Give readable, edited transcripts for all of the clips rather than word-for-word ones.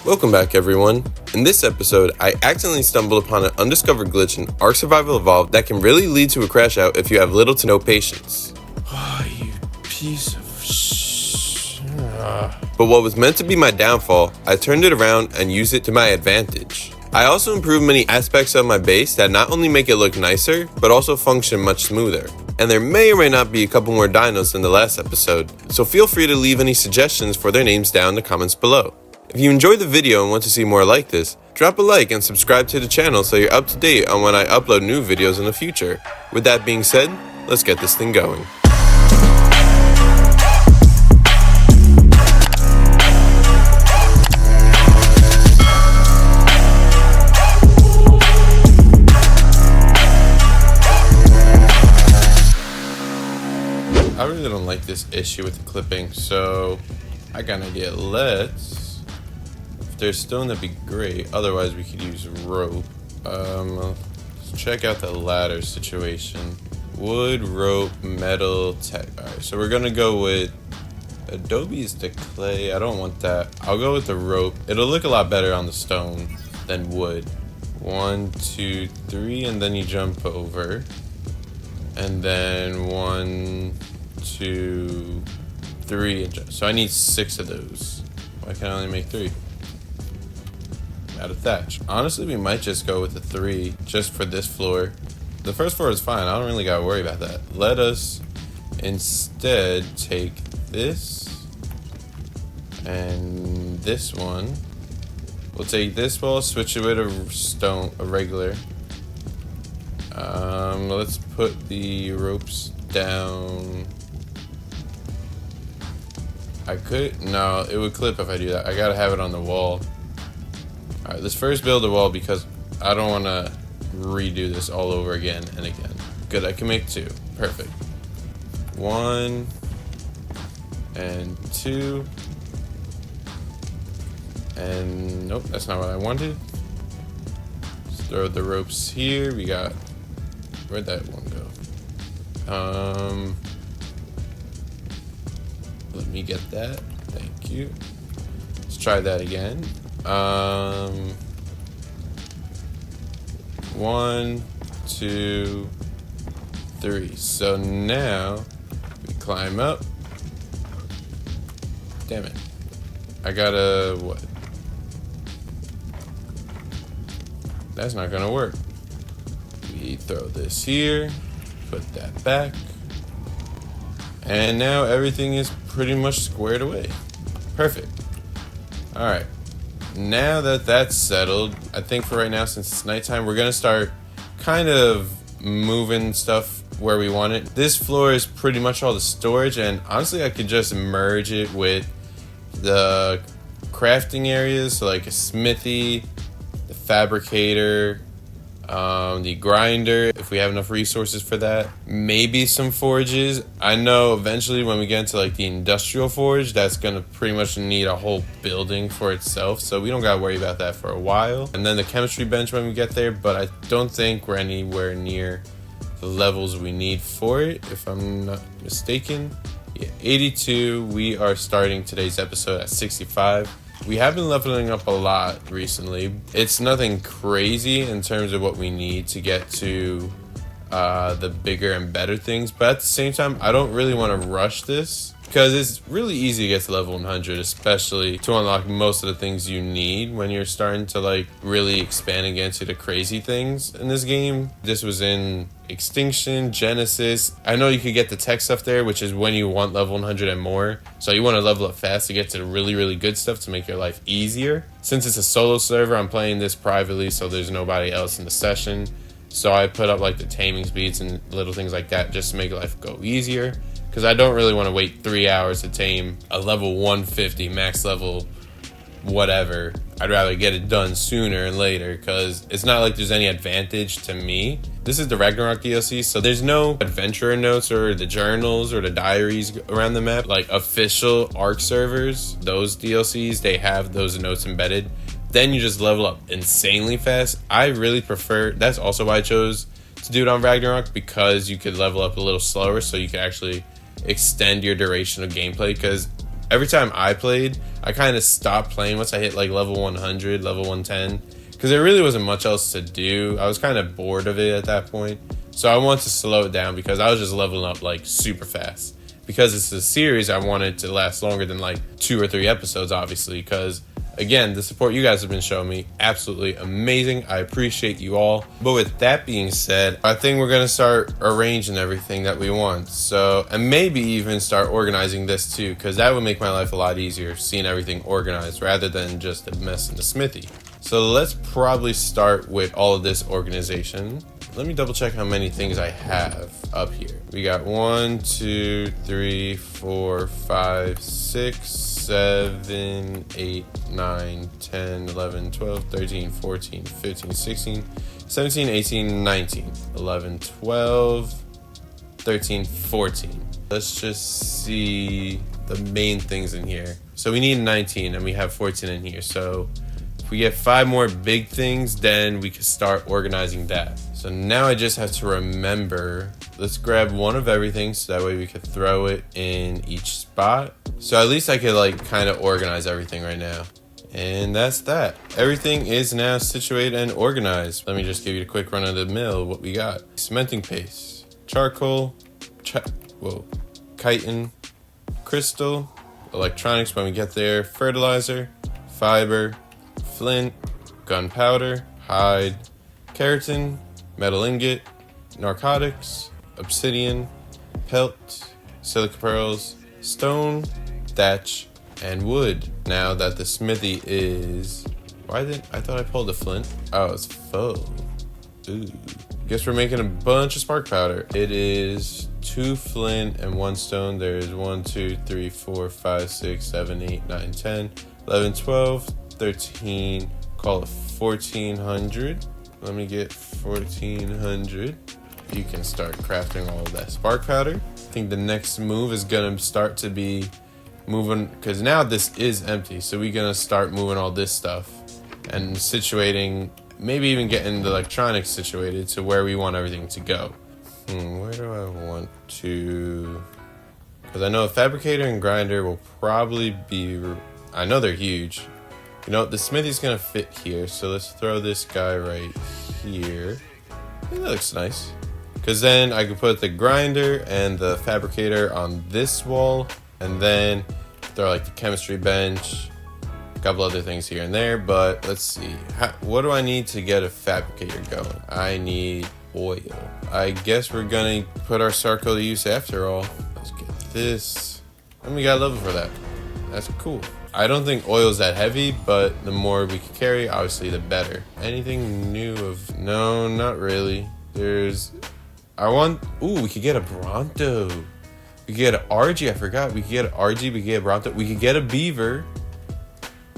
Welcome back, everyone. In this episode, I accidentally stumbled upon an undiscovered glitch in ARK Survival Evolved that can really lead to a crash out if you have little to no patience. Oh, you piece of But what was meant to be my downfall, I turned it around and used it to my advantage. I also improved many aspects of my base that not only make it look nicer, but also function much smoother. And there may or may not be a couple more dinos than the last episode, so feel free to leave any suggestions for their names down in the comments below. If you enjoyed the video and want to see more like this, drop a like and subscribe to the channel so you're up to date on when I upload new videos in the future. With that being said, let's get this thing going. I really don't like this issue with the clipping, so I got an idea. If there's stone, that'd be great. Otherwise, we could use rope. Let's check out the ladder situation. Wood, rope, metal, tech. Alright, so we're gonna go with Adobe is the clay. I don't want that. I'll go with the rope. It'll look a lot better on the stone than wood. 1, 2, 3, and then you jump over. And then 1, 2, 3, and jump. So I need 6 of those. Why can I only make 3? Out of thatch. Honestly, we might just go with the 3 just for this floor. The first floor is fine. I don't really gotta worry about that. Let us instead take this and this one. We'll take this wall, switch it with a regular. Let's put the ropes down. No, it would clip if I do that. I gotta have it on the wall. Alright, let's first build a wall because I don't want to redo this all over again and again. Good, I can make 2. Perfect. 1 and 2. And nope, that's not what I wanted. Let's throw the ropes here. We got... Where'd that one go? Let me get that. Thank you. Let's try that again. 1, 2, 3. So now we climb up. Damn it. I gotta what? That's not gonna work. We throw this here, put that back, and now everything is pretty much squared away. Perfect. Alright, now that that's settled, I think for right now, since it's nighttime, we're gonna start kind of moving stuff where we want it. This floor is pretty much all the storage, and honestly I could just merge it with the crafting areas, so like a smithy, the fabricator, the grinder, if we have enough resources for that. Maybe some forges. I know eventually when we get into like the industrial forge, that's gonna pretty much need a whole building for itself, so we don't gotta worry about that for a while. And then the chemistry bench when we get there, but I don't think we're anywhere near the levels we need for it, if I'm not mistaken. Yeah, 82. We are starting today's episode at 65. We have been leveling up a lot recently. It's nothing crazy in terms of what we need to get to the bigger and better things, but at the same time, I don't really want to rush this because it's really easy to get to level 100, especially to unlock most of the things you need when you're starting to like really expand and get into the crazy things in this game. This was in Extinction, Genesis. I know you could get the tech stuff there, which is when you want level 100 and more. So you want to level up fast to get to the really, really good stuff to make your life easier. Since it's a solo server, I'm playing this privately, so there's nobody else in the session. So I put up like the taming speeds and little things like that just to make life go easier. Because I don't really want to wait 3 hours to tame a level 150 max level whatever. I'd rather get it done sooner and later because it's not like there's any advantage to me. This is the Ragnarok DLC, so there's no adventurer notes or the journals or the diaries around the map. Like official ARK servers, those DLCs, they have those notes embedded. Then you just level up insanely fast. I really prefer, that's also why I chose to do it on Ragnarok, because you could level up a little slower so you can actually extend your duration of gameplay, because every time I played, I kind of stopped playing once I hit like level 100, level 110, because there really wasn't much else to do. I was kind of bored of it at that point. So I wanted to slow it down because I was just leveling up like super fast. Because it's a series, I wanted to last longer than like 2 or 3 episodes, obviously, because again, the support you guys have been showing me, absolutely amazing. I appreciate you all. But with that being said, I think we're going to start arranging everything that we want. So, and maybe even start organizing this too, because that would make my life a lot easier, seeing everything organized rather than just a mess in the smithy. So let's probably start with all of this organization. Let me double check how many things I have up here. We got 1, 2, 3, 4, 5, 6, 7, 8, 9, 10, 11, 12, 13, 14, 15, 16, 17, 18, 19, 11, 12, 13, 14. Let's just see the main things in here. So we need 19 and we have 14 in here. So if we get 5 more big things, then we can start organizing that. So now I just have to remember, let's grab one of everything so that way we could throw it in each spot. So at least I could like kind of organize everything right now. And that's that. Everything is now situated and organized. Let me just give you a quick run of the mill what we got. Cementing paste, charcoal, chitin, crystal, electronics when we get there, fertilizer, fiber, flint, gunpowder, hide, keratin, metal ingot, narcotics, obsidian, pelt, silica pearls, stone, thatch, and wood. Now that the smithy is... I thought I pulled a flint. Oh, it's full. Ooh. Guess we're making a bunch of spark powder. It is 2 flint and 1 stone. There's 1, 2, 3, 4, 5, 6, 7, 8, 9, 10, 11, 12, 13, call it 1400. Let me get 1400. You can start crafting all of that spark powder. I think the next move is gonna start to be moving, because now this is empty, so we're gonna start moving all this stuff and situating, maybe even getting the electronics situated to where we want everything to go. Where do I want to... Because I know a fabricator and grinder will probably be... I know they're huge. You know, the smithy's gonna fit here, so let's throw this guy right here. I think that looks nice. Because then I could put the grinder and the fabricator on this wall, and then throw like the chemistry bench, a couple other things here and there. But let's see, what do I need to get a fabricator going? I need oil. I guess we're gonna put our circle to use after all. Let's get this, and we got a level for that. That's cool. I don't think oil is that heavy, but the more we can carry, obviously, the better. Anything new of... No, not really. There's... Ooh, we could get a Bronto. We could get an RG, I forgot. We could get an RG, we could get a Bronto. We could get a Beaver.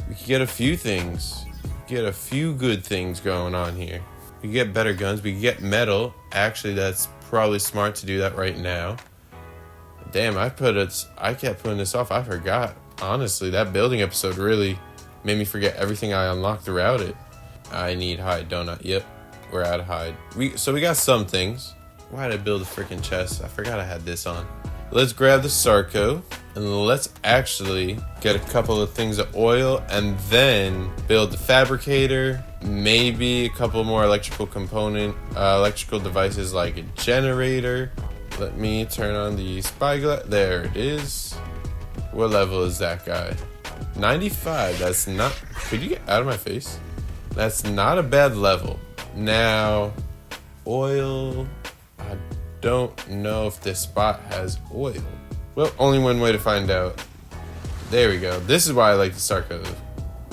We could get a few things. Get a few good things going on here. We could get better guns. We could get metal. Actually, that's probably smart to do that right now. Damn, I kept putting this off. I forgot. Honestly, that building episode really made me forget everything I unlocked throughout it. I need hide, don't I? Yep, we're out of hide. So we got some things. Why did I build a freaking chest? I forgot I had this on. Let's grab the Sarco, and let's actually get a couple of things of oil, and then build the fabricator, maybe a couple more electrical devices like a generator. Let me turn on the spyglass. There it is. What level is that guy? 95. That's not... Could you get out of my face? That's not a bad level. Now, oil... I don't know if this spot has oil. Well, only one way to find out. There we go. This is why I like the Sarco.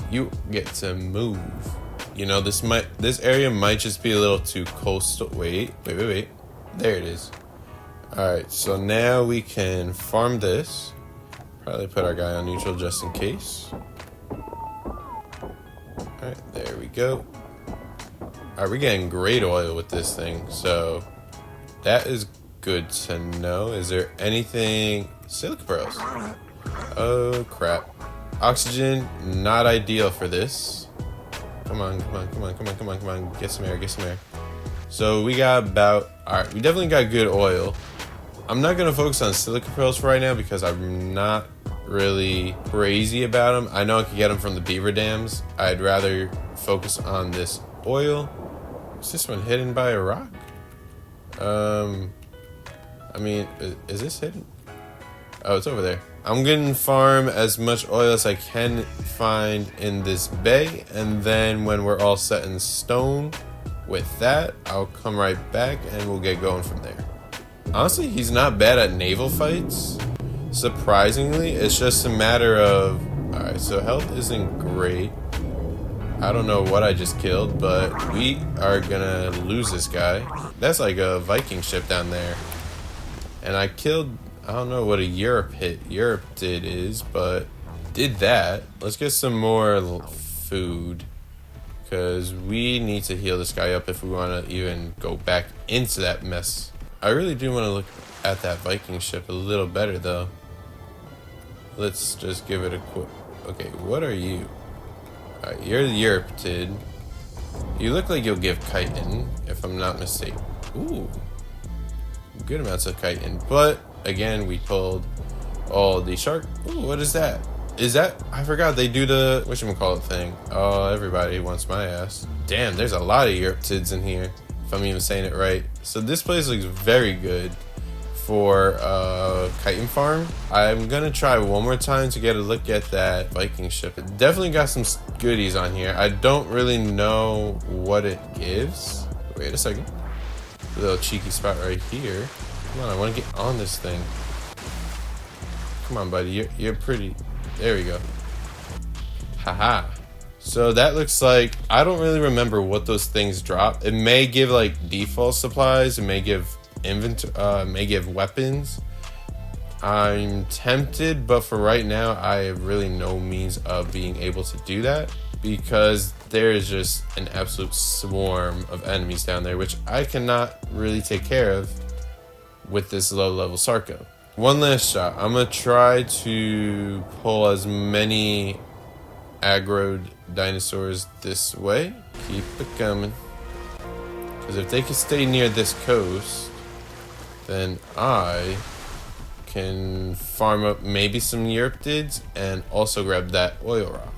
You get to move. You know, this area might just be a little too coastal. Wait. There it is. Alright, so now we can farm this. Probably put our guy on neutral just in case. Alright, there we go. Alright, we're getting great oil with this thing, so that is good to know. Is there anything... Silica pearls. Oh, crap. Oxygen, not ideal for this. Come on. Get some air. So we got about... Alright, we definitely got good oil. I'm not going to focus on silica pearls for right now because I'm not really crazy about them. I know I could get them from the beaver dams. I'd rather focus on this oil. Is this one hidden by a rock? I mean, is this hidden? Oh, it's over there. I'm gonna farm as much oil as I can find in this bay, and then when we're all set in stone with that, I'll come right back and we'll get going from there. Honestly, he's not bad at naval fights. Surprisingly, it's just a matter of... Alright, so health isn't great. I don't know what I just killed, but we are gonna lose this guy. That's like a Viking ship down there. And I killed... I don't know what a Europid is, but did that. Let's get some more food, because we need to heal this guy up if we want to even go back into that mess. I really do want to look at that Viking ship a little better, though. Let's just give it a quick... Okay, what are you? Alright, you're the Europid. You look like you'll give chitin, if I'm not mistaken. Ooh. Good amounts of chitin, but... Again, we pulled all the shark. Ooh, what is that? Is that... I forgot they do the... whatchamacallit thing. Oh, everybody wants my ass. Damn, there's a lot of Europtids in here, if I'm even saying it right. So this place looks very good for chitin farm. I'm gonna try one more time to get a look at that Viking ship. It definitely got some goodies on here. I don't really know what it gives. Wait a second. A little cheeky spot right here. Come on, I want to get on this thing. Come on, buddy. You're pretty. There we go. Haha. So that looks like... I don't really remember what those things drop. It may give, like, default supplies. It may give may give weapons. I'm tempted, but for right now, I have really no means of being able to do that, because there is just an absolute swarm of enemies down there, which I cannot really take care of with this low level Sarco. One last shot. I'm gonna try to pull as many aggroed dinosaurs this way. Keep it coming. Because if they can stay near this coast, then I can farm up maybe some Europtids and also grab that oil rock.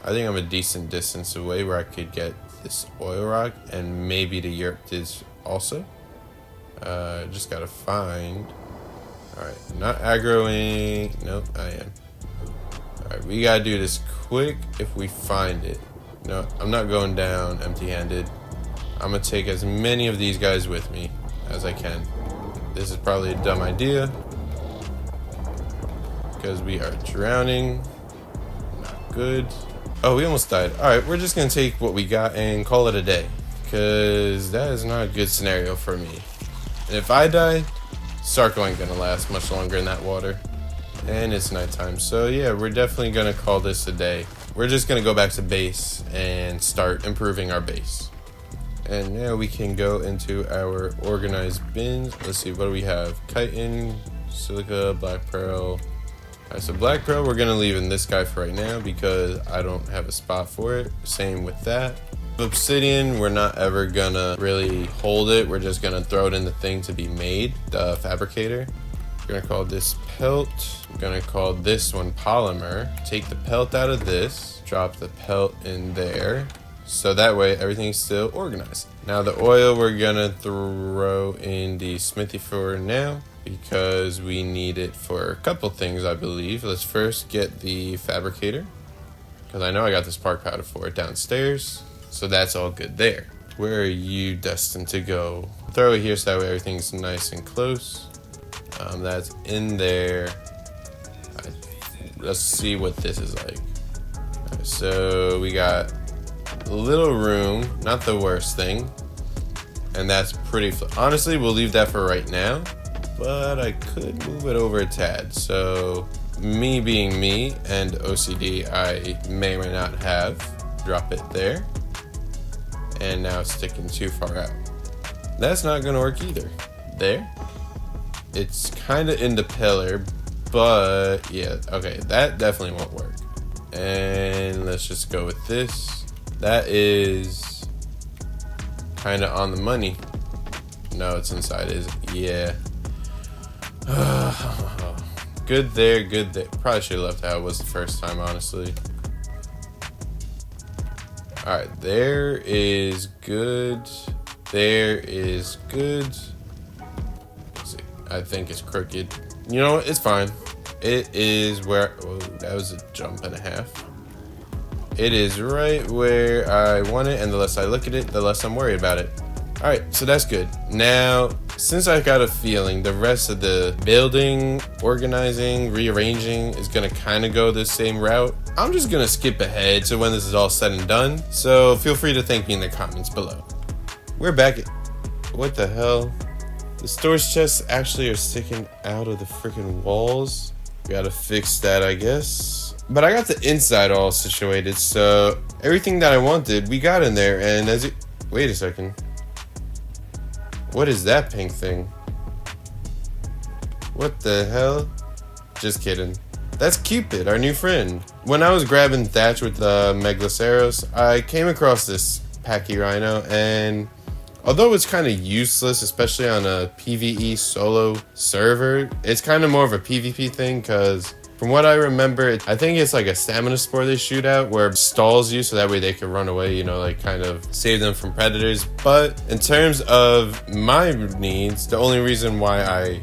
I think I'm a decent distance away where I could get this oil rock and maybe the Europtids also. Just gotta find... Alright, not aggroing... Nope, I am. Alright, we gotta do this quick if we find it. No, I'm not going down empty-handed. I'm gonna take as many of these guys with me as I can. This is probably a dumb idea, because we are drowning. Not good. Oh, we almost died. Alright, we're just gonna take what we got and call it a day, because that is not a good scenario for me. And if I die, Sarco ain't gonna last much longer in that water. And it's nighttime. So yeah, we're definitely gonna call this a day. We're just gonna go back to base and start improving our base. And now we can go into our organized bins. Let's see, what do we have? Chitin, silica, black pearl. Alright, so black pearl we're gonna leave in this guy for right now because I don't have a spot for it. Same with that. Obsidian, we're not ever gonna really hold it. We're just gonna throw it in the thing to be made, the fabricator. We're gonna call this pelt. We're gonna call this one polymer. Take the pelt out of this, drop the pelt in there, so that way everything's still organized. Now the oil we're gonna throw in the smithy for now, because we need it for a couple things, I believe. Let's first get the fabricator, because I know I got the spark powder for it downstairs. So that's all good there. Where are you destined to go? Throw it here so that way everything's nice and close. That's in there. Let's see what this is like. Right, so we got a little room, not the worst thing. And that's pretty, honestly, we'll leave that for right now. But I could move it over a tad. So me being me and OCD, I may or may not have. Drop it there. And now it's sticking too far out. That's not gonna work either. There. It's kind of in the pillar, but yeah, okay, that definitely won't work. And let's just go with this. That is kind of on the money. No, it's inside, is it? Yeah. good there, good there. Probably should have left how it was the first time, honestly. Alright, there is good. There is good. Let's see. I think it's crooked. You know what? It's fine. It is where... Oh, that was a jump and a half. It is right where I want it, and the less I look at it, the less I'm worried about it. Alright, so that's good. Now, since I got a feeling the rest of the building, organizing, rearranging is going to kind of go the same route, I'm just going to skip ahead to when this is all said and done. So feel free to thank me in the comments below. We're back at... What the hell? The storage chests actually are sticking out of the freaking walls. Gotta fix that, I guess. But I got the inside all situated, so everything that I wanted, we got in there. And as it... Wait a second. What is that pink thing? What the hell? Just kidding. That's Cupid, our new friend. When I was grabbing Thatch with the Megaloceros, I came across this Packy Rhino, and although it's kind of useless, especially on a PvE solo server, it's kind of more of a PvP thing, because from what I remember, I think it's like a stamina spore they shoot out where it stalls you so that way they can run away, you know, like kind of save them from predators. But in terms of my needs, the only reason why I...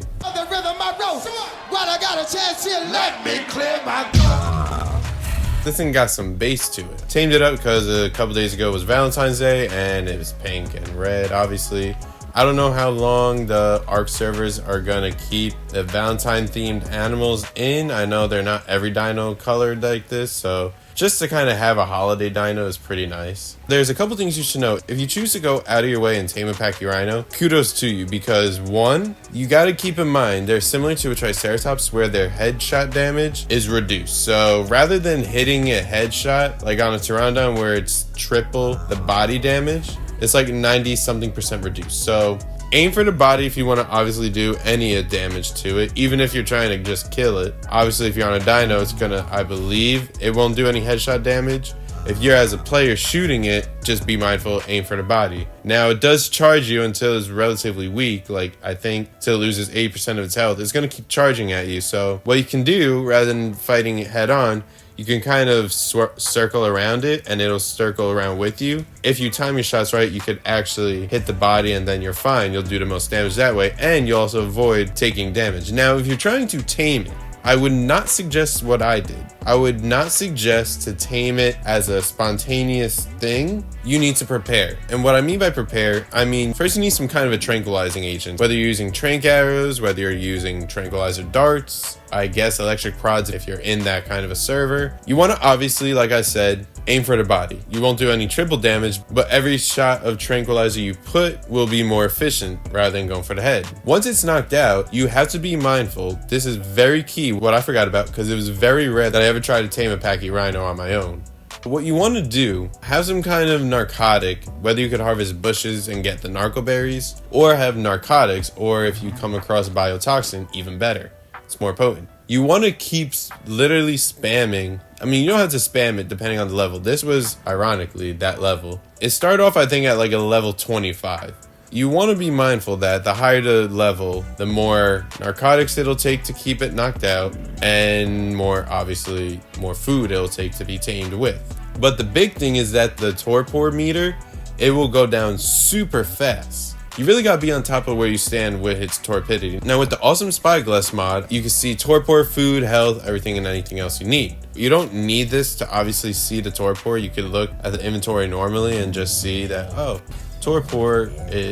This thing got some bass to it. Tamed it up because a couple days ago was Valentine's Day and it was pink and red, obviously. I don't know how long the ARK servers are gonna keep the Valentine themed animals in. I know they're not every dino colored like this, so just to kind of have a holiday dino is pretty nice. There's a couple things you should know. If you choose to go out of your way and tame a Packy Rhino, kudos to you, because one, you gotta keep in mind they're similar to a Triceratops where their headshot damage is reduced. So rather than hitting a headshot like on a Pteranodon where it's triple the body damage, it's like 90-something% reduced. So aim for the body if you want to obviously do any damage to it, even if you're trying to just kill it. Obviously, if you're on a dino, it's gonna, I believe, it won't do any headshot damage. If you're as a player shooting it, just be mindful, aim for the body. Now, it does charge you until it's relatively weak, like I think till it loses 80% of its health. It's gonna keep charging at you. So what you can do, rather than fighting it head on, you can kind of circle around it and it'll circle around with you. If you time your shots right, you could actually hit the body and then you're fine. You'll do the most damage that way, and you'll also avoid taking damage. Now, if you're trying to tame it, I would not suggest what I did. I would not suggest to tame it as a spontaneous thing. You need to prepare. And what I mean by prepare, I mean, first you need some kind of a tranquilizing agent. Whether you're using tranq arrows, whether you're using tranquilizer darts, I guess electric prods if you're in that kind of a server. You want to obviously, like I said, aim for the body. You won't do any triple damage, but every shot of tranquilizer you put will be more efficient rather than going for the head. Once it's knocked out, you have to be mindful. This is very key, what I forgot about, because it was very rare that I ever tried to tame a Packy Rhino on my own. What you want to do, have some kind of narcotic, whether you could harvest bushes and get the narco berries, or have narcotics, or if you come across biotoxin, even better. It's more potent. You want to keep literally spamming. I mean, you don't have to spam it depending on the level. This was, ironically, that level. It started off, I think, at like a level 25. You want to be mindful that the higher the level, the more narcotics it'll take to keep it knocked out, and more, obviously, more food it'll take to be tamed with. But the big thing is that the torpor meter, it will go down super fast. You really gotta be on top of where you stand with its torpidity. Now with the awesome spyglass mod, you can see torpor, food, health, everything and anything else you need. You don't need this to obviously see the torpor. You could look at the inventory normally and just see that, oh, torpor,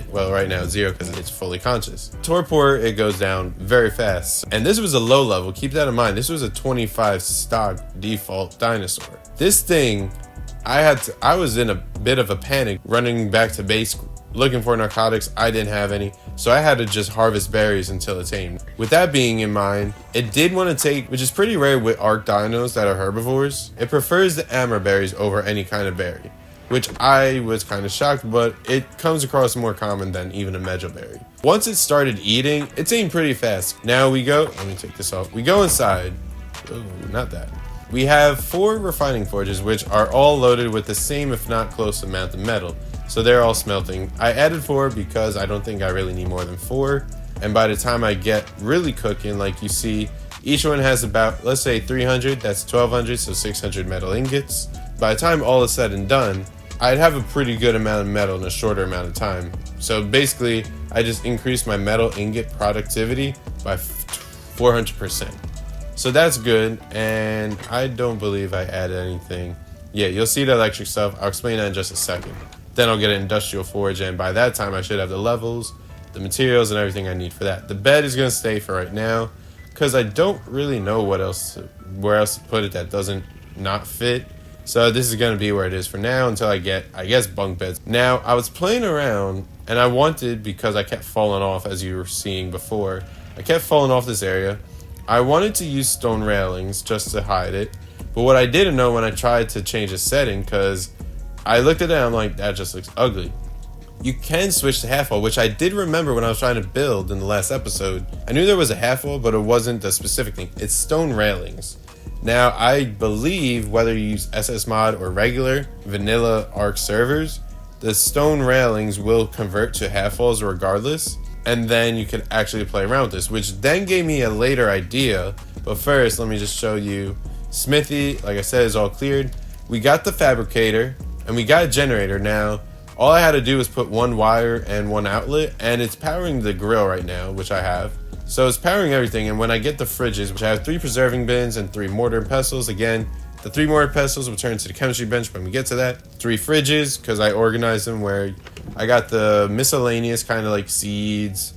well right now it's 0 because it's fully conscious. Torpor, it goes down very fast. And this was a low level, keep that in mind. This was a 25 stock default dinosaur. This thing, I was in a bit of a panic running back to base looking for narcotics. I didn't have any, so I had to just harvest berries until it tamed. With that being in mind, it did want to take, which is pretty rare with ARK dinos that are herbivores, it prefers the amber berries over any kind of berry, which I was kind of shocked, but it comes across more common than even a mejoberry. Once it started eating, it tamed pretty fast. Now we go, let me take this off. We go inside. Oh, not that. We have 4 refining forges, which are all loaded with the same, if not close amount of metal. So they're all smelting. I added 4 because I don't think I really need more than 4. And by the time I get really cooking, like you see, Each one has about, let's say 300, that's 1200, so 600 metal ingots. By the time all is said and done, I'd have a pretty good amount of metal in a shorter amount of time. So basically, I just increased my metal ingot productivity by 400%. So that's good, and I don't believe I added anything. Yeah, you'll see the electric stuff. I'll explain that in just a second. Then I'll get an industrial forge, and by that time I should have the levels, the materials, and everything I need for that. The bed is going to stay for right now, because I don't really know where else to put it that doesn't not fit. So this is going to be where it is for now until I get, I guess, bunk beds. Now, I was playing around, and I wanted, because I kept falling off, as you were seeing before, I kept falling off this area. I wanted to use stone railings just to hide it. But what I didn't know when I tried to change the setting, because I looked at it and I'm like, that just looks ugly. You can switch to half wall, which I did remember when I was trying to build in the last episode. I knew there was a half wall, but it wasn't the specific thing. It's stone railings. Now, I believe whether you use SS mod or regular vanilla ARK servers, the stone railings will convert to half walls regardless. And then you can actually play around with this, which then gave me a later idea. But first, let me just show you. Smithy, like I said, is all cleared. We got the fabricator, and we got a generator. Now, all I had to do was put one wire and one outlet, and it's powering the grill right now, which I have. So it's powering everything, and when I get the fridges, which I have 3 preserving bins and 3 mortar and pestles, again, the 3 mortar pestles will turn to the chemistry bench when we get to that. 3 fridges, because I organized them where I got the miscellaneous kind of like seeds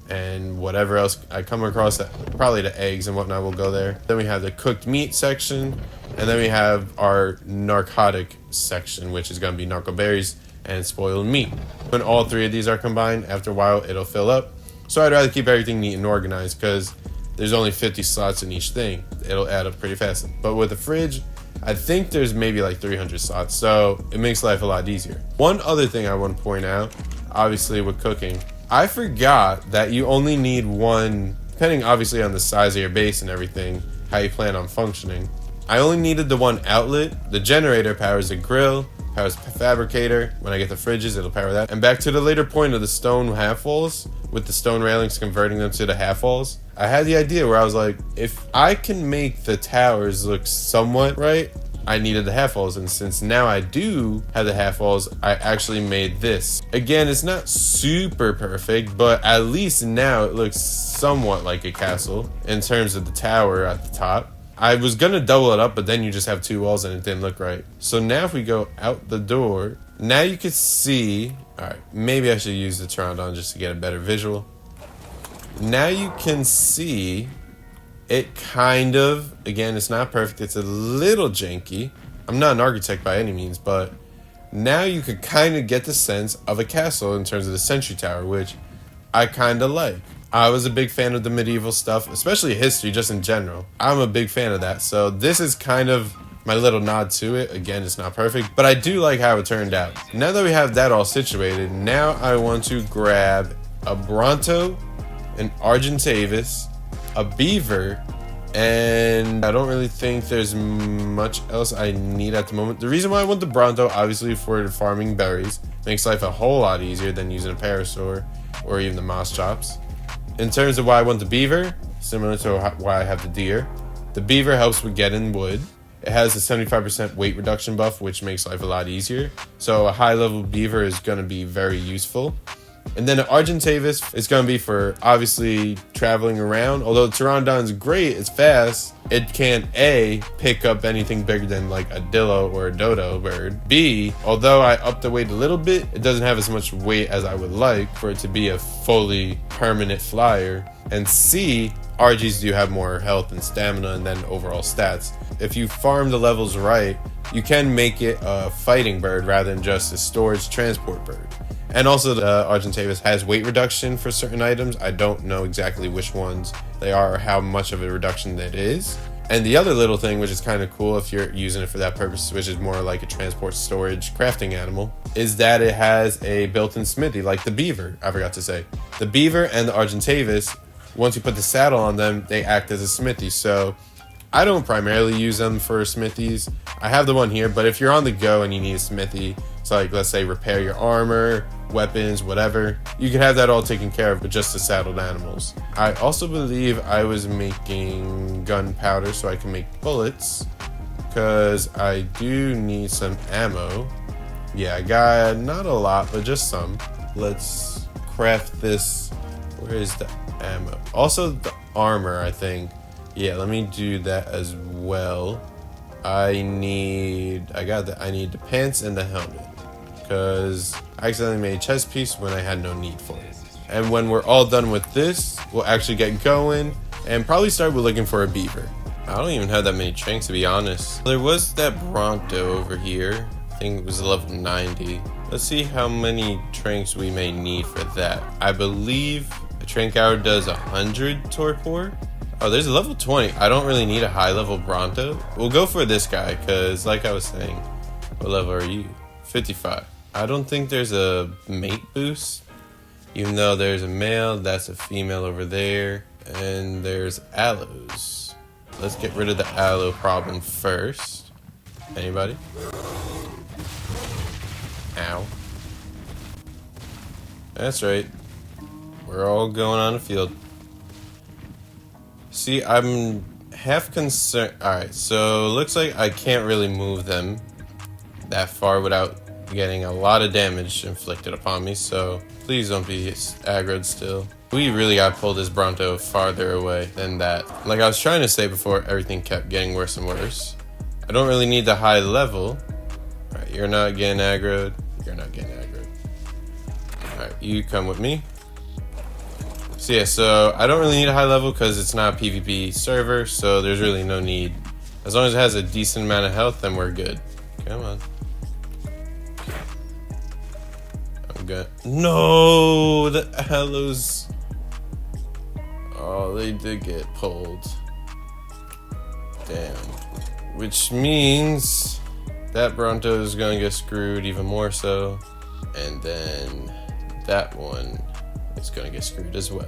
and whatever else I come across, that probably the eggs and whatnot will go there. Then we have the cooked meat section, and then we have our narcotic section, which is going to be narco berries and spoiled meat. When all 3 of these are combined, after a while it'll fill up. So I'd rather keep everything neat and organized because there's only 50 slots in each thing. It'll add up pretty fast. But with the fridge, I think there's maybe like 300 slots, so it makes life a lot easier. One other thing I want to point out, obviously with cooking, I forgot that you only need one, depending obviously on the size of your base and everything, how you plan on functioning. I only needed the one outlet. The generator powers the grill, powers the fabricator. When I get the fridges, it'll power that. And back to the later point of the stone half walls, with the stone railings converting them to the half walls, I had the idea where I was like, if I can make the towers look somewhat right, I needed the half walls, and since now I do have the half walls, I actually made this. Again, it's not super perfect, but at least now it looks somewhat like a castle in terms of the tower at the top. I was gonna double it up, but then you just have 2 walls and it didn't look right. So now if we go out the door, now you can see, alright, maybe I should use the Trondon just to get a better visual. Now you can see it kind of, again, it's not perfect, it's a little janky. I'm not an architect by any means, but now you could kind of get the sense of a castle in terms of the sentry tower, which I kind of like. I was a big fan of the medieval stuff, especially history just in general. I'm a big fan of that, so this is kind of my little nod to it. Again, it's not perfect, but I do like how it turned out. Now that we have that all situated, now I want to grab a Bronto, an Argentavis, a beaver, and I don't really think there's much else I need at the moment. The reason why I want the Bronto, obviously for farming berries, makes life a whole lot easier than using a parasaur or even the moss chops. In terms of why I want the beaver, similar to why I have the deer, the beaver helps with getting wood. It has a 75% weight reduction buff, which makes life a lot easier. So a high level beaver is going to be very useful. And then the Argentavis is going to be for obviously traveling around. Although the Pteranodon's great, it's fast, it can't A, pick up anything bigger than like a Dillo or a Dodo bird. B, although I upped the weight a little bit, it doesn't have as much weight as I would like for it to be a fully permanent flyer. And C, RGs do have more health and stamina and then overall stats. If you farm the levels right, you can make it a fighting bird rather than just a storage transport bird. And also the Argentavis has weight reduction for certain items. I don't know exactly which ones they are or how much of a reduction that is. And the other little thing, which is kind of cool if you're using it for that purpose, which is more like a transport storage crafting animal, is that it has a built-in smithy, like the beaver, I forgot to say. The beaver and the Argentavis, once you put the saddle on them, they act as a smithy. So I don't primarily use them for smithies. I have the one here, but if you're on the go and you need a smithy, So like, let's say repair your armor, weapons, whatever. You can have that all taken care of with just the saddled animals. I also believe I was making gunpowder so I can make bullets, because I do need some ammo. Yeah, I got not a lot, but just some. Let's craft this. Where is the ammo? Also the armor, I think. Yeah, let me do that as well. I need the pants and the helmet, because I accidentally made a chest piece when I had no need for it. And when we're all done with this, we'll actually get going and probably start with looking for a beaver. I don't even have that many tranks, to be honest. There was that Bronto over here. I think it was level 90. Let's see how many tranks we may need for that. I believe a trank hour does 100 torpor. Oh, there's a level 20. I don't really need a high level Bronto. We'll go for this guy, because like I was saying, what level are you? 55. I don't think there's a mate boost, even though there's a male, that's a female over there, and there's aloes. Let's get rid of the aloe problem first. Anybody? Ow. That's right. We're all going on the field. See, I'm half concerned. Alright, so looks like I can't really move them that far without getting a lot of damage inflicted upon me, so please don't be aggroed still. We really gotta pull this Bronto farther away than that. Like I was trying to say before, everything kept getting worse and worse. I don't really need the high level. Alright, you're not getting aggroed. You're not getting aggroed. Alright, you come with me. So yeah, so I don't really need a high level because it's not a PvP server, so there's really no need. As long as it has a decent amount of health, then we're good. Come on. I'm good. No, the aloes. Oh, they did get pulled. Damn. Which means that Bronto is gonna get screwed even more so. And then that one is gonna get screwed as well.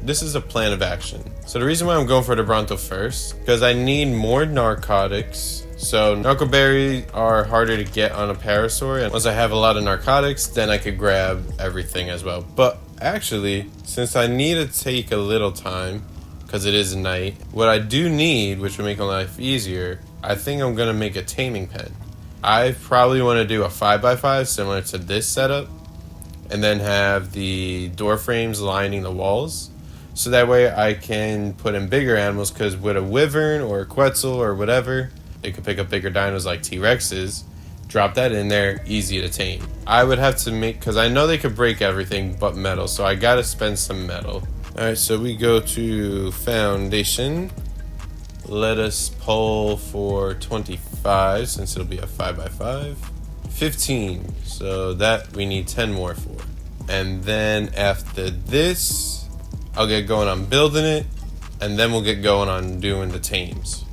This is a plan of action. So the reason why I'm going for the Bronto first, because I need more narcotics. So narcoberries are harder to get on a parasaur, and once I have a lot of narcotics, then I could grab everything as well. But actually, since I need to take a little time, because it is night, what I do need, which will make my life easier, I think I'm gonna make a taming pen. I probably want to do a 5x5 similar to this setup, and then have the door frames lining the walls, so that way I can put in bigger animals, because with a wyvern or a quetzal or whatever, they could pick up bigger dinos like T-Rexes, drop that in there, easy to tame. I would have to make, because I know they could break everything but metal, so I gotta spend some metal. Alright, so we go to foundation. Let us pull for 25, since it'll be a 5x5. 15, so that we need 10 more for. And then after this, I'll get going on building it, and then we'll get going on doing the tames.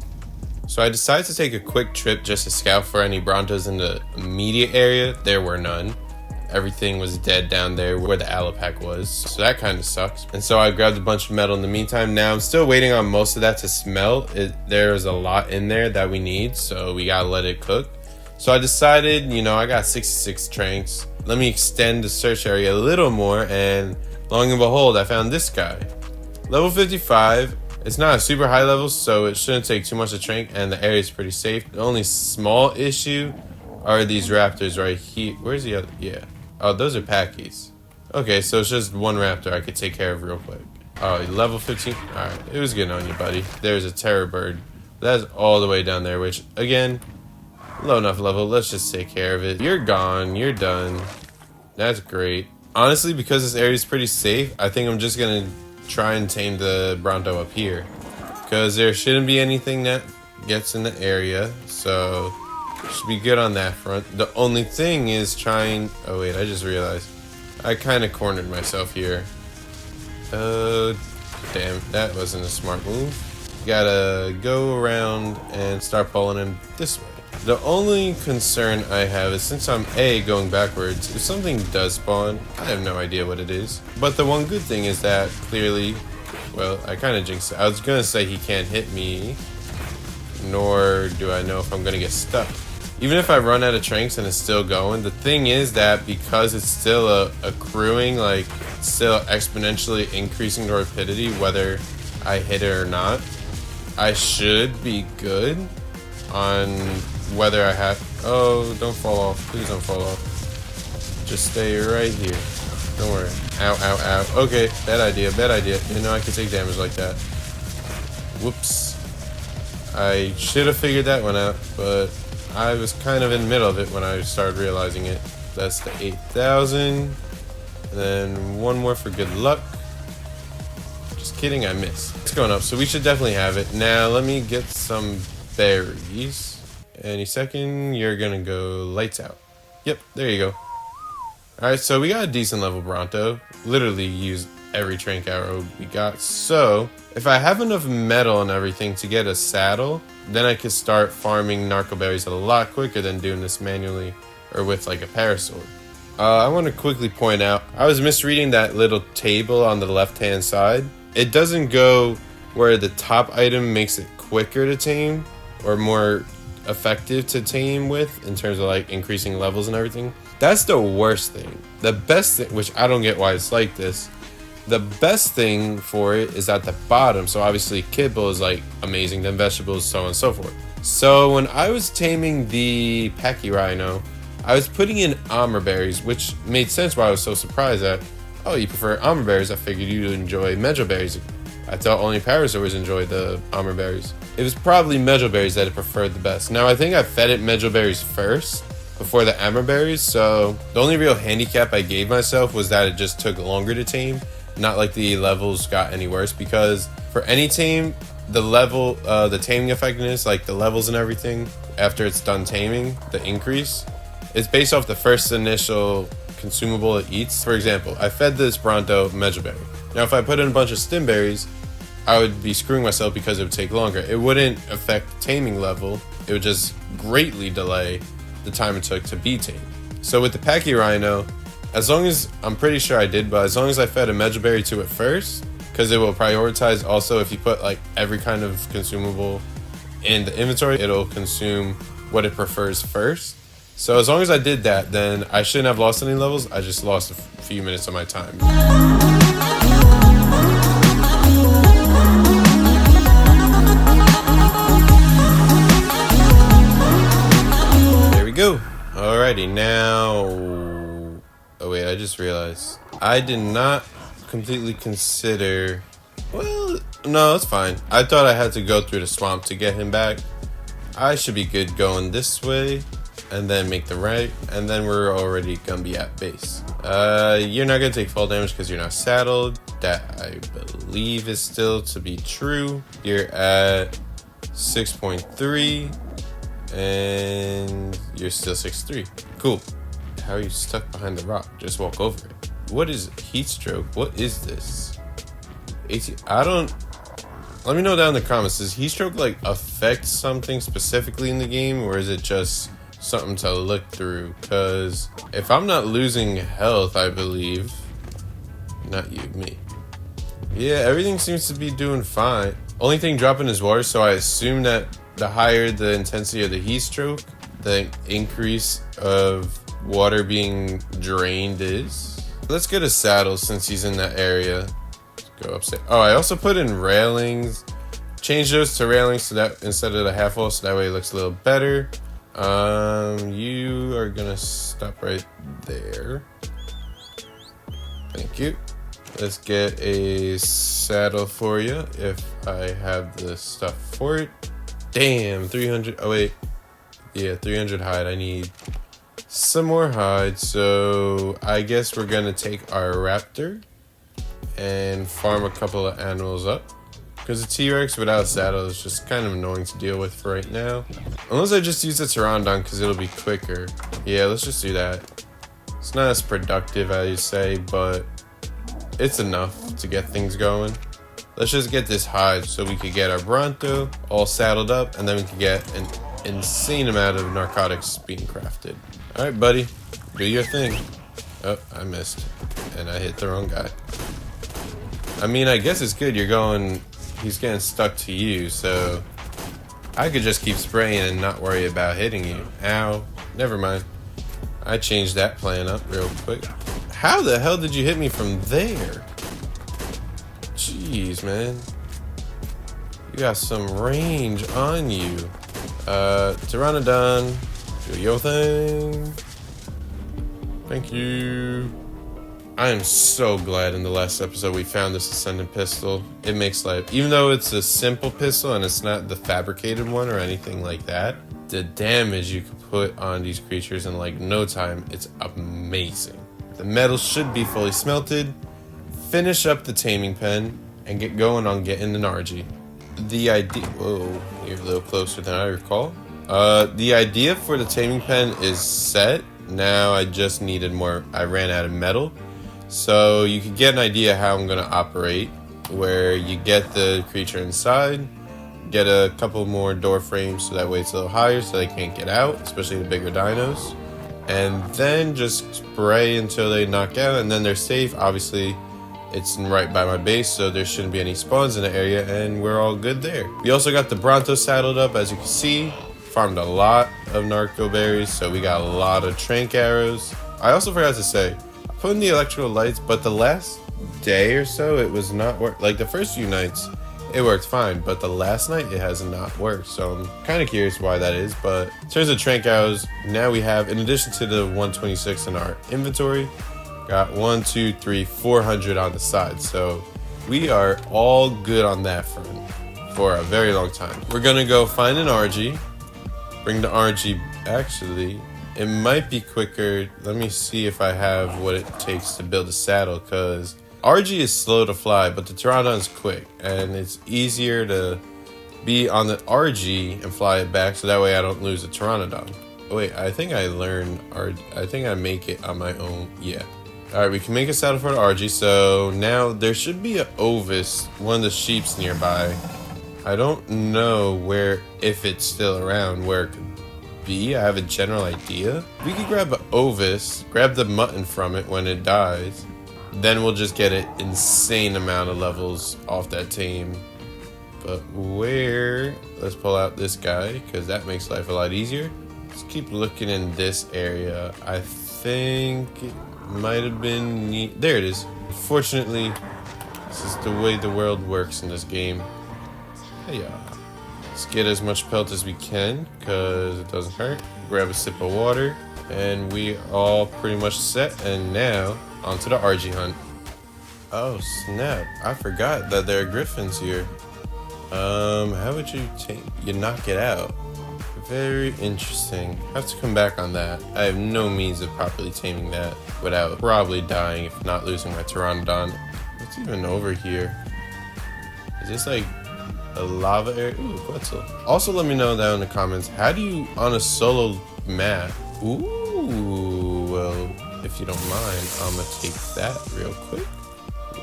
So I decided to take a quick trip just to scout for any Brontos in the immediate area. There were none. Everything was dead down there where the alopack was, so that kind of sucks. And so I grabbed a bunch of metal in the meantime. Now I'm still waiting on most of that to smelt. There's a lot in there that we need, so we gotta let it cook. So I decided, you know, I got 66 tranks. Let me extend the search area a little more, and long and behold, I found this guy. Level 55. It's not a super high level, so it shouldn't take too much to trank, and the area is pretty safe. The only small issue are these raptors right here. Where's the other? Yeah. Oh, those are packies. Okay, so it's just one raptor I could take care of real quick. Oh, level 15. Alright, it was getting on you, buddy. There's a terror bird. That's all the way down there, which, again, low enough level. Let's just take care of it. You're gone. You're done. That's great. Honestly, because this area is pretty safe, I think I'm just going to try and tame the Bronto up here. Because there shouldn't be anything that gets in the area, so should be good on that front. The only thing is trying... Oh wait, I just realized. I kind of cornered myself here. Damn, that wasn't a smart move. Gotta go around and start pulling him this way. The only concern I have is, since I'm going backwards, if something does spawn, I have no idea what it is. But the one good thing is that clearly, well, I kind of jinxed it. I was gonna say he can't hit me, nor do I know if I'm gonna get stuck. Even if I run out of tranks and it's still going, the thing is that because it's still accruing, like still exponentially increasing the rapidity, whether I hit it or not, I should be good on whether I have. Oh, don't fall off. Please don't fall off. Just stay right here. Don't worry. Ow, ow, ow. Okay, bad idea, bad idea. You know I can take damage like that. Whoops. I should have figured that one out, but I was kind of in the middle of it when I started realizing it. That's the 8,000. And then one more for good luck. Just kidding, I missed. It's going up, so we should definitely have it. Now, let me get some berries. Any second, you're gonna go lights out. Yep, there you go. Alright, so we got a decent level Bronto. Literally used every trank arrow we got. So, if I have enough metal and everything to get a saddle, then I could start farming narco berries a lot quicker than doing this manually or with like a parasword. I want to quickly point out, I was misreading that little table on the left-hand side. It doesn't go where the top item makes it quicker to tame or more effective to tame with in terms of like increasing levels and everything. That's the worst thing. The best thing, which I don't get why it's like this, the best thing for it is at the bottom. So obviously kibble is like amazing, then vegetables, so on and so forth. So when I was taming the Paki Rhino, I was putting in armor berries, which made sense why I was so surprised that, oh, you prefer armor berries. I figured you'd enjoy medjo berries. I thought only parasaurs enjoyed the armor berries. It was probably medjo berries that it preferred the best. Now I think I fed it medjo berries first before the armor berries. So the only real handicap I gave myself was that it just took longer to tame. Not like the levels got any worse, because for any tame, the level, the taming effectiveness, like the levels and everything, after it's done taming, the increase, it's based off the first initial consumable it eats. For example, I fed this Bronto medjo berry. Now, if I put in a bunch of stim berries, I would be screwing myself because it would take longer. It wouldn't affect the taming level. It would just greatly delay the time it took to be tamed. So with the Paki Rhino, as long as, I'm pretty sure I did, but as long as I fed a medjo berry to it first, because it will prioritize also if you put like every kind of consumable in the inventory, it'll consume what it prefers first. So as long as I did that, then I shouldn't have lost any levels. I just lost a few minutes of my time. There we go. Alrighty, now... Oh wait, I just realized. I did not completely consider... Well, no, it's fine. I thought I had to go through the swamp to get him back. I should be good going this way. And then make the right, and then we're already gonna be at base. You're not gonna take fall damage because you're not saddled. That I believe is still to be true. You're at 6.3, and you're still 6'3". Cool. How are you stuck behind the rock? Just walk over it. What is heat stroke? What is this? I don't. Let me know down in the comments. Does heat stroke like affect something specifically in the game, or is it just something to look through? Because if I'm not losing health, I believe, not you, me. Yeah, everything seems to be doing fine. Only thing dropping is water, so I assume that the higher the intensity of the heat stroke, the increase of water being drained is. Let's get a saddle since he's in that area. Let's go upstairs. Oh, I also put in railings. Change those to railings so that instead of the half wall, so that way it looks a little better. You are gonna stop right there. Thank you. Let's get a saddle for you if I have the stuff for it. Damn, 300. Oh wait, yeah, 300 hide. I need some more hide, so I guess we're gonna take our raptor and farm a couple of animals up. Because the T-Rex without a saddle is just kind of annoying to deal with for right now. Unless I just use the Pteranodon because it'll be quicker. Yeah, let's just do that. It's not as productive as you say, but it's enough to get things going. Let's just get this hide so we could get our Bronto all saddled up, and then we can get an insane amount of narcotics being crafted. Alright, buddy. Do your thing. Oh, I missed. And I hit the wrong guy. I mean, I guess it's good you're going... He's getting stuck to you, so I could just keep spraying and not worry about hitting you. Ow. Never mind. I changed that plan up real quick. How the hell did you hit me from there? Jeez, man. You got some range on you. Pteranodon, do your thing. Thank you. I am so glad in the last episode we found this Ascendant pistol. It makes life, even though it's a simple pistol and it's not the fabricated one or anything like that, the damage you can put on these creatures in like no time, it's amazing. The metal should be fully smelted. Finish up the taming pen and get going on getting an RG. The idea, whoa, you're a little closer than I recall. The idea for the taming pen is set. Now I just needed more. I ran out of metal. So you can get an idea how I'm going to operate, where you get the creature inside, get a couple more door frames so that way it's a little higher so they can't get out, especially the bigger dinos, and then just spray until they knock out, and then they're safe. Obviously, it's right by my base, so there shouldn't be any spawns in the area, and we're all good there. We also got the Bronto saddled up, as you can see. Farmed a lot of narco berries, so we got a lot of trank arrows. I also forgot to say, put in the electrical lights, but the last day or so it was not work. Like the first few nights it worked fine, but the last night it has not worked, so I'm kind of curious why that is. But in terms of trank arrows, now we have, in addition to the 126 in our inventory, got 1, 2, 3, 400 on the side, so we are all good on that front for a very long time. We're gonna go find an RG, bring the RG. Actually, it might be quicker. Let me see if I have what it takes to build a saddle, because RG is slow to fly, but the Pteranodon's quick, and it's easier to be on the RG and fly it back, so that way I don't lose the Pteranodon. Oh, wait, I think I learned I think I make it on my own. Yeah. Alright, we can make a saddle for the RG, so now there should be an Ovis, one of the sheeps nearby. I don't know where, if it's still around, where it could be. I have a general idea. We could grab an Ovis, grab the mutton from it when it dies, then we'll just get an insane amount of levels off that tame. But where? Let's pull out this guy, because that makes life a lot easier. Let's keep looking in this area. I think it might have been there. It is. Unfortunately, this is the way the world works in this game. Hey, let's get as much pelt as we can, because it doesn't hurt. Grab a sip of water, and we are all pretty much set. And now onto the RG hunt. Oh snap, I forgot that there are griffins here. How would you knock it out? Very interesting. I have to come back on that. I have no means of properly taming that without probably dying, if not losing my Pteranodon. What's even over here? Is this like a lava area? Ooh, Quetzal. Also let me know down in the comments, how do you, on a solo map? Ooh, well, if you don't mind, I'm gonna take that real quick.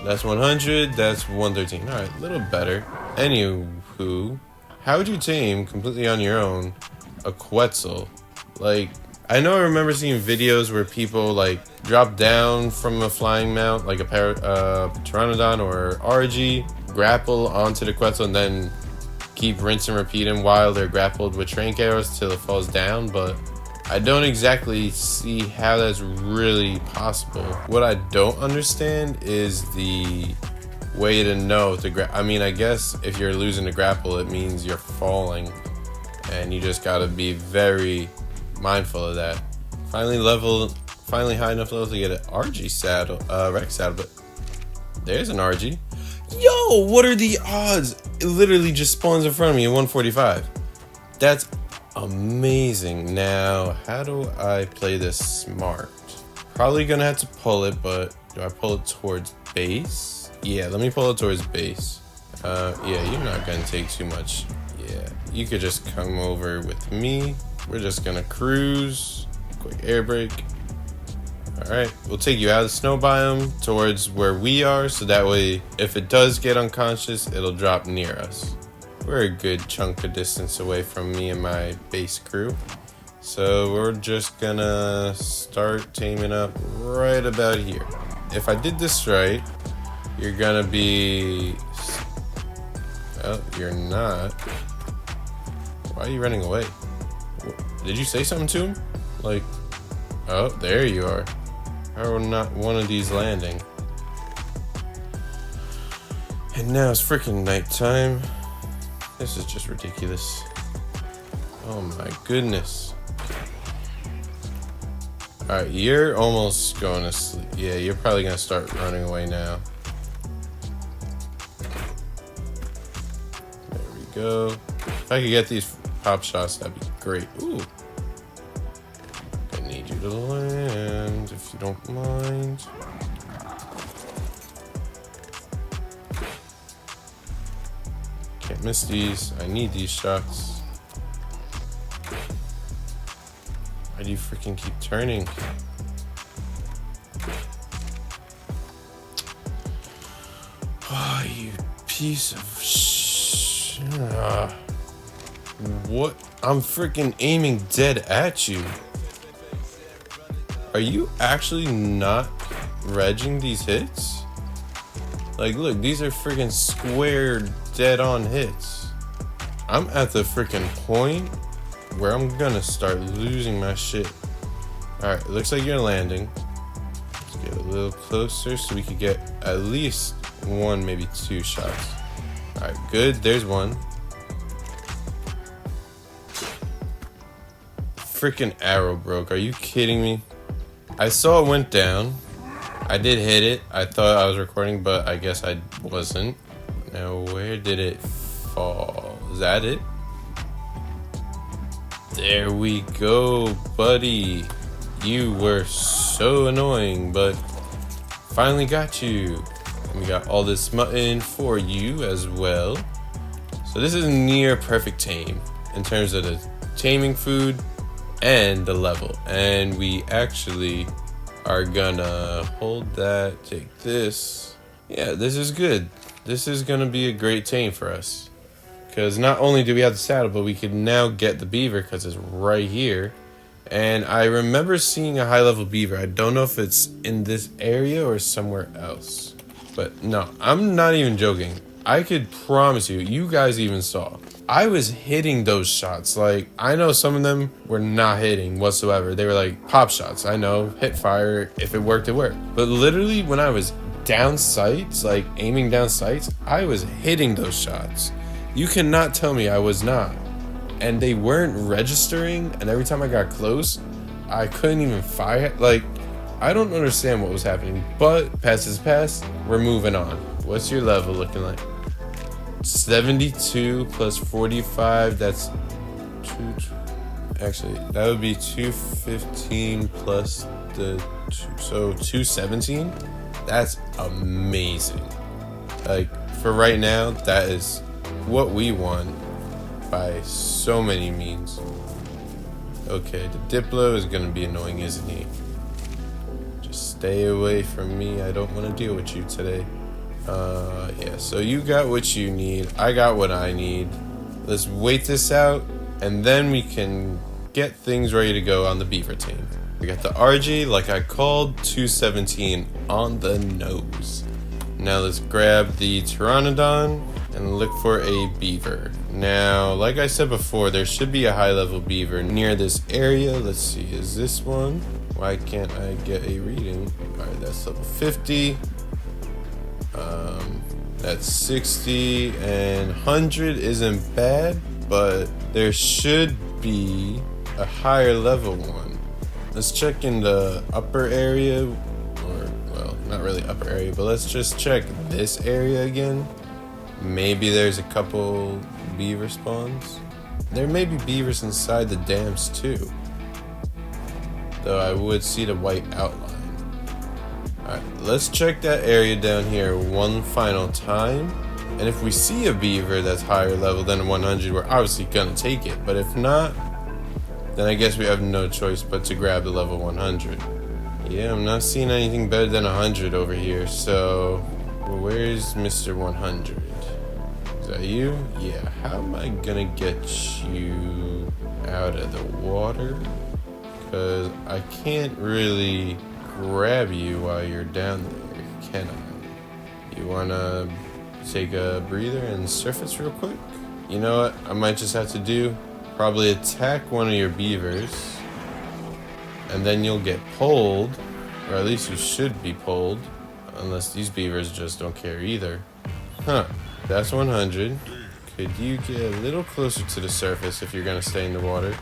That's 100, that's 113. Alright, a little better. Anywho, how would you tame completely on your own a Quetzal? Like, I know I remember seeing videos where people like drop down from a flying mount, like a Pteranodon or RG, grapple onto the Quetzal, and then keep rinse and repeating while they're grappled with trank arrows till it falls down, but I don't exactly see how that's really possible. What I don't understand is the way to know to I mean, I guess if you're losing the grapple, it means you're falling, and you just gotta be very mindful of that. Finally high enough level to get an RG saddle, Rex saddle, but there's an RG. Yo, what are the odds? It literally just spawns in front of me at 145. That's amazing. Now, how do I play this smart? Probably gonna have to pull it, but do I pull it towards base? Yeah, let me pull it towards base. Yeah, you're not gonna take too much. Yeah, you could just come over with me. We're just gonna cruise. Quick air brake. Alright, we'll take you out of the snow biome towards where we are, so that way if it does get unconscious, it'll drop near us. We're a good chunk of distance away from me and my base crew, so we're just gonna start taming up right about here. If I did this right, you're gonna be... Oh, you're not. Why are you running away? Did you say something to him? Like, oh, there you are. How are not one of these landing? And now it's freaking nighttime. This is just ridiculous. Oh my goodness. Alright, you're almost going to sleep. Yeah, you're probably going to start running away now. There we go. If I could get these pop shots, that'd be great. Ooh. I need you to land, if you don't mind. Can't miss these. I need these shots. Why do you freaking keep turning? Oh, you piece of What? I'm freaking aiming dead at you. Are you actually not regging these hits? Like, look, these are freaking square dead on hits. I'm at the freaking point where I'm gonna start losing my shit. Alright, it looks like you're landing. Let's get a little closer so we could get at least one, maybe two shots. Alright, good. There's one. Freaking arrow broke. Are you kidding me? I saw it went down. I did hit it. I thought I was recording, but I guess I wasn't. Now, where did it fall? Is that it? There we go, buddy. You were so annoying, but finally got you. And we got all this mutton for you as well. So this is near perfect tame in terms of the taming food and the level. And we actually are gonna hold that, take this. Yeah, this is good. This is gonna be a great tame for us. Because not only do we have the saddle, but we can now get the beaver because it's right here. And I remember seeing a high level beaver. I don't know if it's in this area or somewhere else. But no, I'm not even joking. I could promise you, you guys even saw. I was hitting those shots. Like, I know some of them were not hitting whatsoever. They were like pop shots. I know, hit fire. If it worked, it worked. But literally when I was down sights, like aiming down sights, I was hitting those shots. You cannot tell me I was not. And they weren't registering. And every time I got close, I couldn't even fire. Like, I don't understand what was happening. But past is past. We're moving on. What's your level looking like? 72 plus 45. That's actually, that would be 215 plus the 217. That's amazing. Like, for right now, that is what we want by so many means. Okay, the Diplo is gonna be annoying, isn't he? Just stay away from me. I don't want to deal with you today. Yeah, so you got what you need. I got what I need. Let's wait this out, and then we can get things ready to go on the beaver team. We got the RG, like I called, 217 on the nose. Now let's grab the Pteranodon and look for a beaver. Now, like I said before, there should be a high level beaver near this area. Let's see, is this one? Why can't I get a reading? Alright, that's level 50. That's 60, and 100 isn't bad, but there should be a higher level one. Let's check in the upper area, or, well, not really upper area, but let's just check this area again. Maybe there's a couple beaver spawns. There may be beavers inside the dams too, though I would see the white outline. Alright, let's check that area down here one final time. And if we see a beaver that's higher level than 100, we're obviously gonna take it. But if not, then I guess we have no choice but to grab the level 100. Yeah, I'm not seeing anything better than 100 over here. So, well, where's Mr. 100? Is that you? Yeah, how am I gonna get you out of the water? Because I can't really grab you while you're down there, can I? You wanna take a breather and surface real quick? You know what I might just have to do? probably attack one of your beavers, and then you'll get pulled, or at least you should be pulled, unless these beavers just don't care either. Huh, that's 100. Could you get a little closer to the surface if you're gonna stay in the water?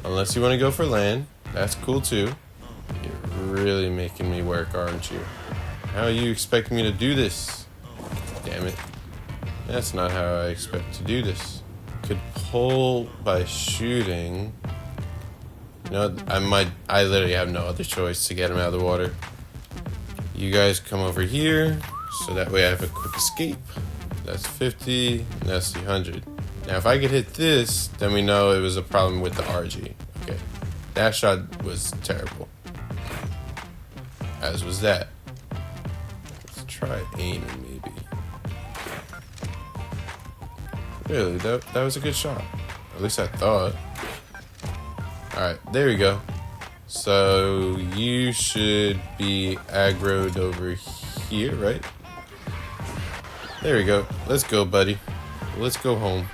Unless you want to go for land, that's cool too. You're really making me work, aren't you? How you expect me to do this? Damn it. That's not how I expect to do this. Could pull by shooting. No, I literally have no other choice to get him out of the water. You guys come over here, so that way I have a quick escape. That's 50, and that's the 100. Now, if I could hit this, then we know it was a problem with the RG. Okay, that shot was terrible. As was that. Let's try aiming, maybe. Really, that was a good shot. At least I thought. Alright, there we go. So, you should be aggroed over here, right? There we go. Let's go, buddy. Let's go home.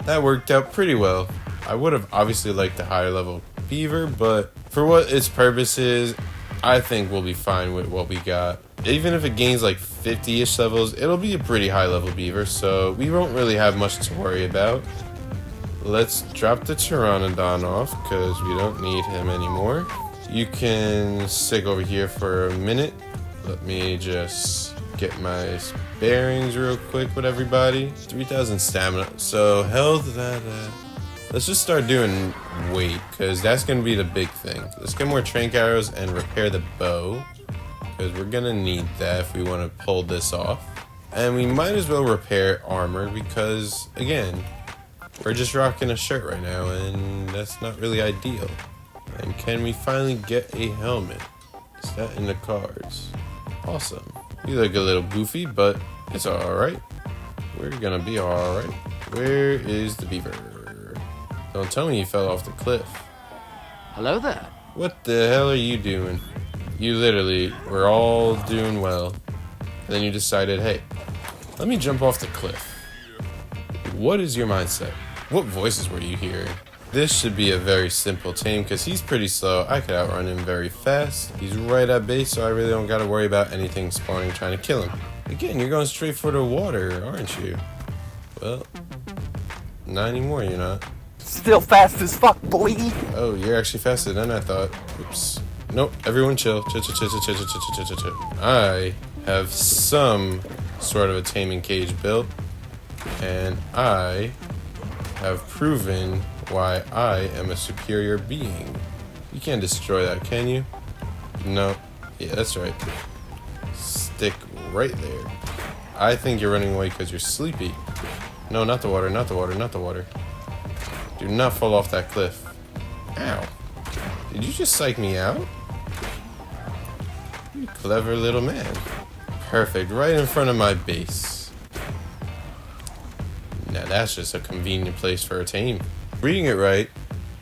That worked out pretty well. I would have obviously liked a higher level beaver, but for what its purpose is, I think we'll be fine with what we got. Even if it gains like 50-ish levels, it'll be a pretty high level beaver, so we won't really have much to worry about. Let's drop the Pteranodon off, because we don't need him anymore. You can stick over here for a minute. Let me just get my bearings real quick with everybody. 3,000 stamina. So health, let's just start doing weight, because that's going to be the big thing. Let's get more trank arrows and repair the bow, because we're going to need that if we want to pull this off. And we might as well repair armor, because again, we're just rocking a shirt right now, and that's not really ideal. And can we finally get a helmet? Is that in the cards? Awesome. You look a little goofy, but it's alright. We're gonna be alright. Where is the beaver? Don't tell me you fell off the cliff. Hello there. What the hell are you doing? You literally were all doing well. And then you decided, hey, let me jump off the cliff. What is your mindset? What voices were you hearing? This should be a very simple tame because he's pretty slow. I could outrun him very fast. He's right at base, so I really don't got to worry about anything spawning trying to kill him. Again, you're going straight for the water, aren't you? Well, not anymore, you're not. Still fast as fuck, boy. Oh, you're actually faster than I thought. Oops. Nope, everyone chill. Chill, chill, chill, chill, chill, chill, chill, chill, chill. I have some sort of a taming cage built, and I have proven why I am a superior being. You can't destroy that, can you? No. Yeah, that's right. Stick right there. I think you're running away because you're sleepy. No, not the water, not the water, not the water. Do not fall off that cliff. Ow. Did you just psych me out? You clever little man. Perfect, right in front of my base. Now that's just a convenient place for a tame. Reading it right,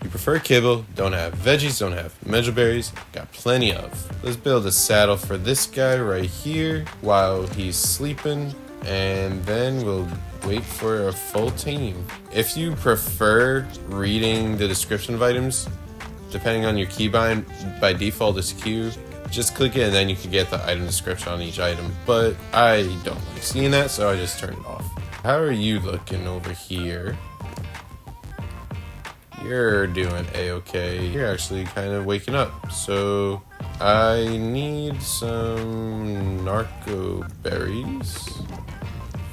you prefer kibble, don't have veggies, don't have mejoberries, got plenty of. Let's build a saddle for this guy right here while he's sleeping, and then we'll wait for a full tame. If you prefer reading the description of items, depending on your keybind, by default it's Q, just click it and then you can get the item description on each item. But I don't like seeing that, so I just turn it off. How are you looking over here? You're doing a-okay. You're actually kind of waking up. So I need some narco berries.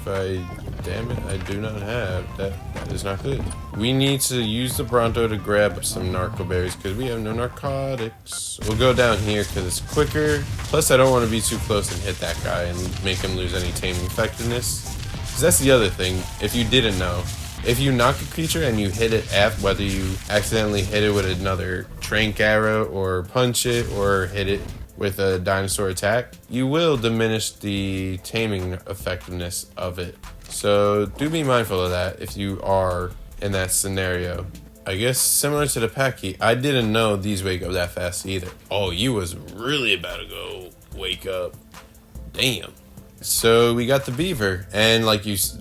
Damn it, I do not have that. That is not good. We need to use the Bronto to grab some narco berries because we have no narcotics. We'll go down here because it's quicker. Plus, I don't want to be too close and hit that guy and make him lose any taming effectiveness. Because that's the other thing, if you didn't know. If you knock a creature and you hit it after, whether you accidentally hit it with another trank arrow or punch it or hit it with a dinosaur attack, you will diminish the taming effectiveness of it. So do be mindful of that if you are in that scenario. I guess similar to the Packy, I didn't know these wake up that fast either. Oh, you was really about to go wake up. Damn. So we got the beaver, and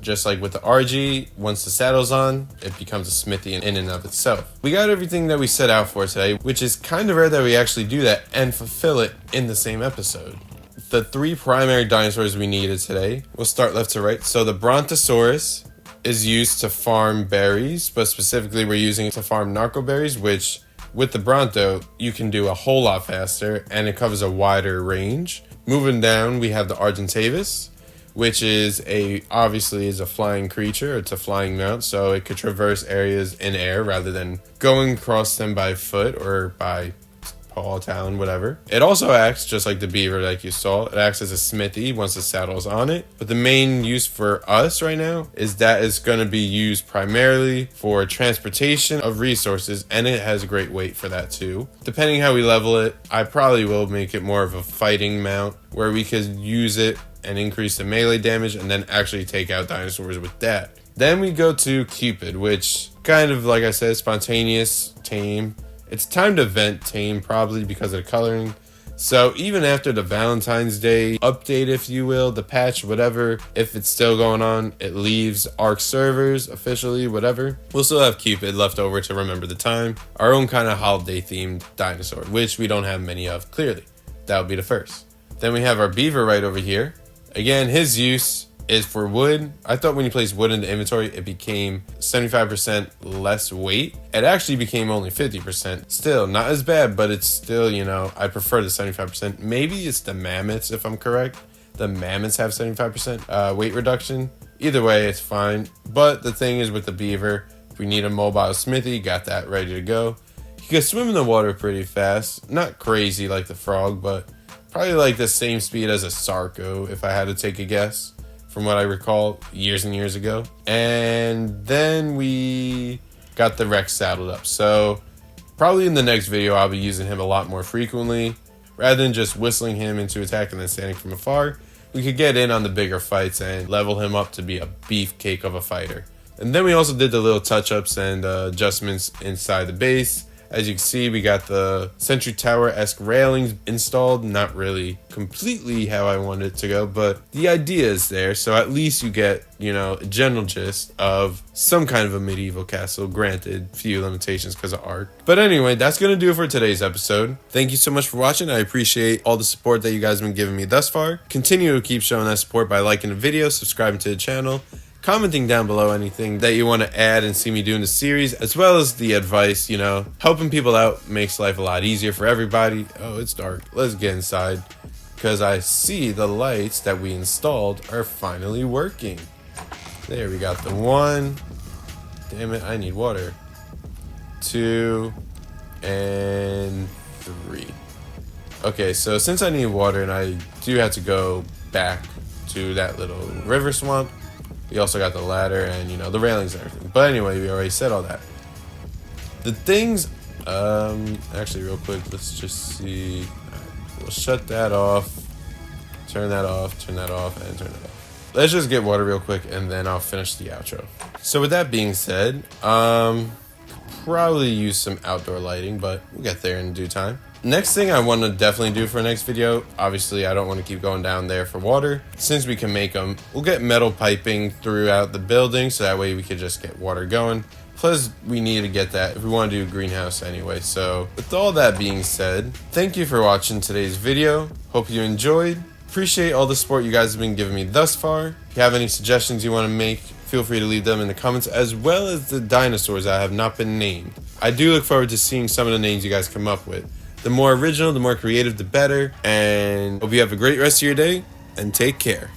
just like with the RG, once the saddle's on, it becomes a smithy in and of itself. We got everything that we set out for today, which is kind of rare that we actually do that and fulfill it in the same episode. The 3 primary dinosaurs we needed today, we'll start left to right. So the Brontosaurus is used to farm berries, but specifically we're using it to farm narcoberries, which with the Bronto, you can do a whole lot faster and it covers a wider range. Moving down, we have the Argentavis, which obviously is a flying creature. It's a flying mount, so it could traverse areas in air rather than going across them by foot or by paw, talon, whatever. It also acts just like the beaver like you saw. It acts as a smithy once the saddle's on it. But the main use for us right now is that it's going to be used primarily for transportation of resources, and it has great weight for that too. Depending how we level it, I probably will make it more of a fighting mount where we could use it and increase the melee damage and then actually take out dinosaurs with that. Then we go to Cupid, which kind of, like I said, spontaneous, tame. It's time to vent tame probably because of the coloring. So even after the Valentine's Day update, if you will, the patch, whatever, if it's still going on, it leaves ARK servers officially, whatever. We'll still have Cupid left over to remember the time. Our own kind of holiday themed dinosaur, which we don't have many of, clearly. That would be the first. Then we have our beaver right over here. Again, his use is for wood. I thought when you place wood in the inventory, it became 75% less weight. It actually became only 50%. Still, not as bad, but it's still, I prefer the 75%. Maybe it's the mammoths, if I'm correct. The mammoths have 75% weight reduction. Either way, it's fine. But the thing is with the beaver, if we need a mobile smithy, got that ready to go. You can swim in the water pretty fast. Not crazy like the frog, but probably like the same speed as a Sarco, if I had to take a guess, from what I recall years and years ago. And then we got the Rex saddled up. So probably in the next video, I'll be using him a lot more frequently. Rather than just whistling him into attack and then standing from afar, we could get in on the bigger fights and level him up to be a beefcake of a fighter. And then we also did the little touch-ups and adjustments inside the base. As you can see, we got the Sentry Tower-esque railings installed. Not really completely how I wanted it to go, but the idea is there. So at least you get, a general gist of some kind of a medieval castle. Granted, few limitations because of ARK. But anyway, that's going to do it for today's episode. Thank you so much for watching. I appreciate all the support that you guys have been giving me thus far. Continue to keep showing that support by liking the video, subscribing to the channel, commenting down below anything that you want to add and see me do in the series, as well as the advice. Helping people out makes life a lot easier for everybody. Oh, it's dark. Let's get inside, because I see the lights that we installed are finally working. There, we got the 1. Damn it, I need water. 2 and 3. Okay, so since I need water and I do have to go back to that little river swamp, we also got the ladder and, the railings and everything. But anyway, we already said all that. The things, actually real quick, let's just see. Right, we'll shut that off, turn that off, and turn it off. Let's just get water real quick and then I'll finish the outro. So with that being said, probably use some outdoor lighting, but we'll get there in due time. Next thing I want to definitely do for the next video, obviously I don't want to keep going down there for water. Since we can make them, we'll get metal piping throughout the building so that way we could just get water going. Plus, we need to get that if we want to do a greenhouse anyway. So with all that being said, thank you for watching today's video. Hope you enjoyed. Appreciate all the support you guys have been giving me thus far. If you have any suggestions you want to make, feel free to leave them in the comments, as well as the dinosaurs that have not been named. I do look forward to seeing some of the names you guys come up with. The more original, the more creative, the better. And hope you have a great rest of your day, and take care.